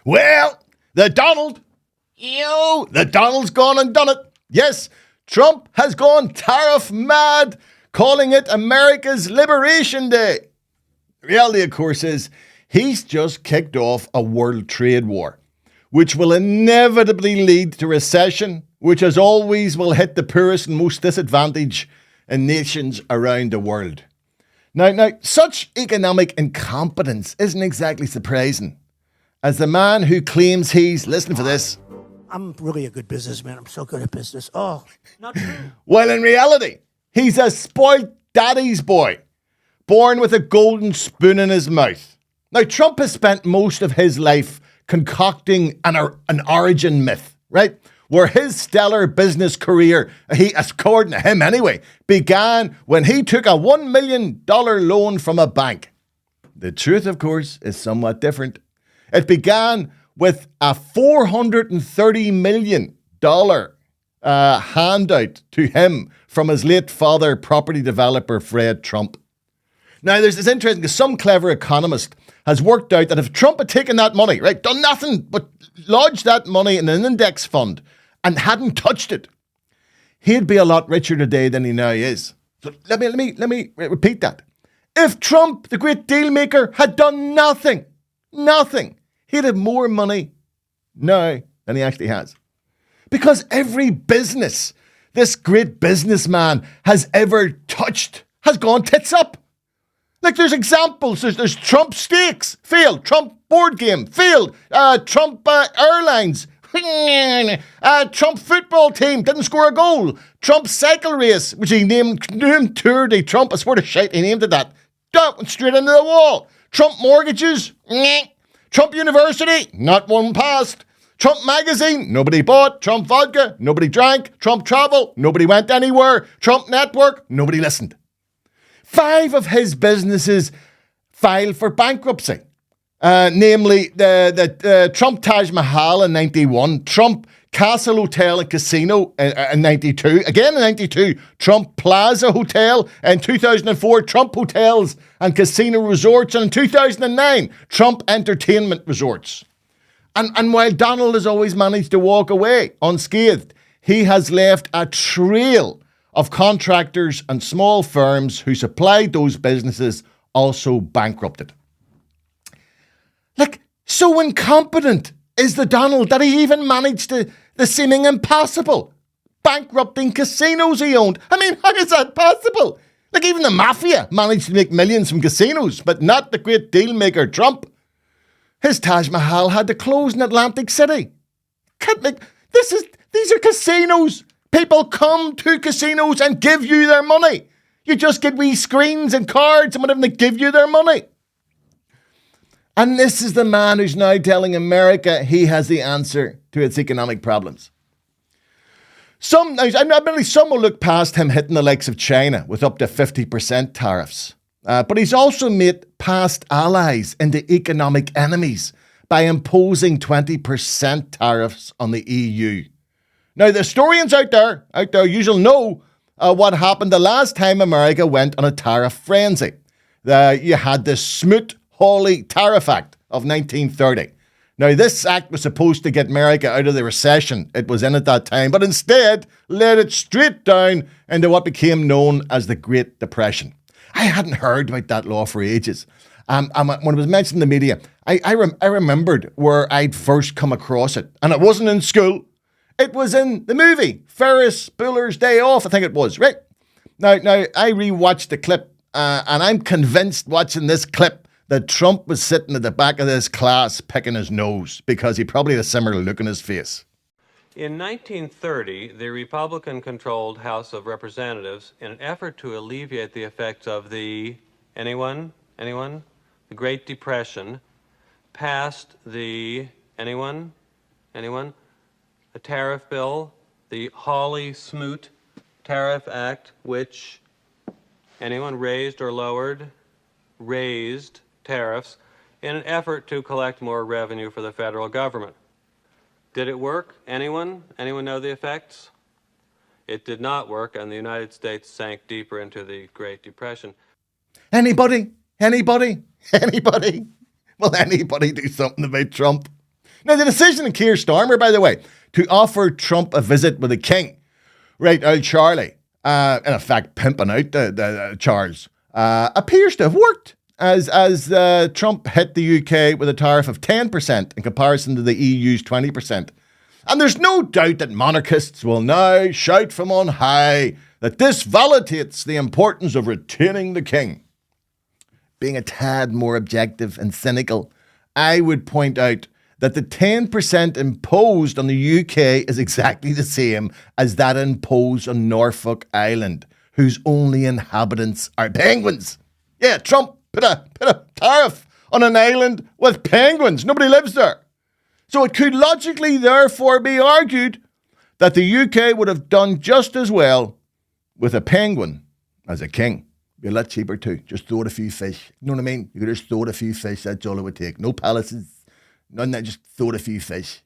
Well, the Donald's gone and done it. Yes, Trump has gone tariff mad, calling it America's Liberation Day. The reality, of course, is he's just kicked off a world trade war, which will inevitably lead to recession, which as always will hit the poorest and most disadvantaged nations around the world. Now, such economic incompetence isn't exactly surprising, as the man who claims he's, listen for this, I'm really a good businessman. I'm so good at business. Oh, not true. Well, in reality, he's a spoiled daddy's boy, born with a golden spoon in his mouth. Now, Trump has spent most of his life concocting an origin myth, right? Where his stellar business career, according to him anyway, began when he took a $1 million loan from a bank. The truth, of course, is somewhat different. It began with a $430 million handout to him from his late father, property developer Fred Trump. Now, this is interesting because some clever economist has worked out that if Trump had taken that money, right, done nothing but lodged that money in an index fund and hadn't touched it, he'd be a lot richer today than he now is. So let me repeat that. If Trump, the great deal maker, had done nothing, he'd have more money now than he actually has. Because every business this great businessman has ever touched has gone tits up. Like, there's examples. There's Trump Steaks, failed. Trump Board Game, failed. Trump Airlines, Trump Football Team, didn't score a goal. Trump Cycle Race, which he named Tour de Trump. I swear to shite, he named it that. That went straight into the wall. Trump Mortgages, Trump University, not one passed. Trump Magazine, nobody bought. Trump Vodka, nobody drank. Trump Travel, nobody went anywhere. Trump Network, nobody listened. 5 of his businesses filed for bankruptcy, namely the Trump Taj Mahal in 91, Trump Castle Hotel and Casino in 92, again in 92, Trump Plaza Hotel, in 2004, Trump Hotels and Casino Resorts, and in 2009, Trump Entertainment Resorts. And while Donald has always managed to walk away unscathed, he has left a trail of contractors and small firms who supplied those businesses also bankrupted. Like, so incompetent is the Donald that he even managed the seeming impossible, bankrupting casinos he owned. I mean, how is that possible? Like, even the mafia managed to make millions from casinos, but not the great deal maker Trump. His Taj Mahal had to close in Atlantic City. These are casinos. People come to casinos and give you their money. You just get wee screens and cards and whatever, they give you their money. And this is the man who's now telling America he has the answer to its economic problems. Some will look past him hitting the likes of China with up to 50% tariffs. But he's also made past allies into economic enemies by imposing 20% tariffs on the EU. Now, the historians out there, you'll know what happened the last time America went on a tariff frenzy. You had the Smoot-Hawley Tariff Act of 1930. Now, this act was supposed to get America out of the recession it was in at that time, but instead led it straight down into what became known as the Great Depression. I hadn't heard about that law for ages. When it was mentioned in the media, I remembered where I'd first come across it, and it wasn't in school. It was in the movie, Ferris Bueller's Day Off, I think it was, right? Now I rewatched the clip, and I'm convinced watching this clip that Trump was sitting at the back of this class picking his nose because he probably had a similar look on his face. In 1930, the Republican-controlled House of Representatives, in an effort to alleviate the effects of the, anyone? The Great Depression, passed the, anyone? A tariff bill, the Hawley-Smoot Tariff Act, which, anyone, raised or lowered? Raised tariffs in an effort to collect more revenue for the federal government. Did it work? Anyone? Anyone know the effects? It did not work, and the United States sank deeper into the Great Depression. Anybody? Will anybody do something about Trump? Now, the decision of Keir Starmer, by the way, to offer Trump a visit with the king, right, old Charlie, in effect pimping out the Charles, appears to have worked as Trump hit the UK with a tariff of 10% in comparison to the EU's 20%. And there's no doubt that monarchists will now shout from on high that this validates the importance of retaining the king. Being a tad more objective and cynical, I would point out that the 10% imposed on the UK is exactly the same as that imposed on Norfolk Island, whose only inhabitants are penguins. Yeah, Trump put a tariff on an island with penguins. Nobody lives there. So it could logically, therefore, be argued that the UK would have done just as well with a penguin as a king. Be a lot cheaper too. Just throw it a few fish. You know what I mean? You could just throw it a few fish. That's all it would take. No palaces. None of that. Just throw it a few fish.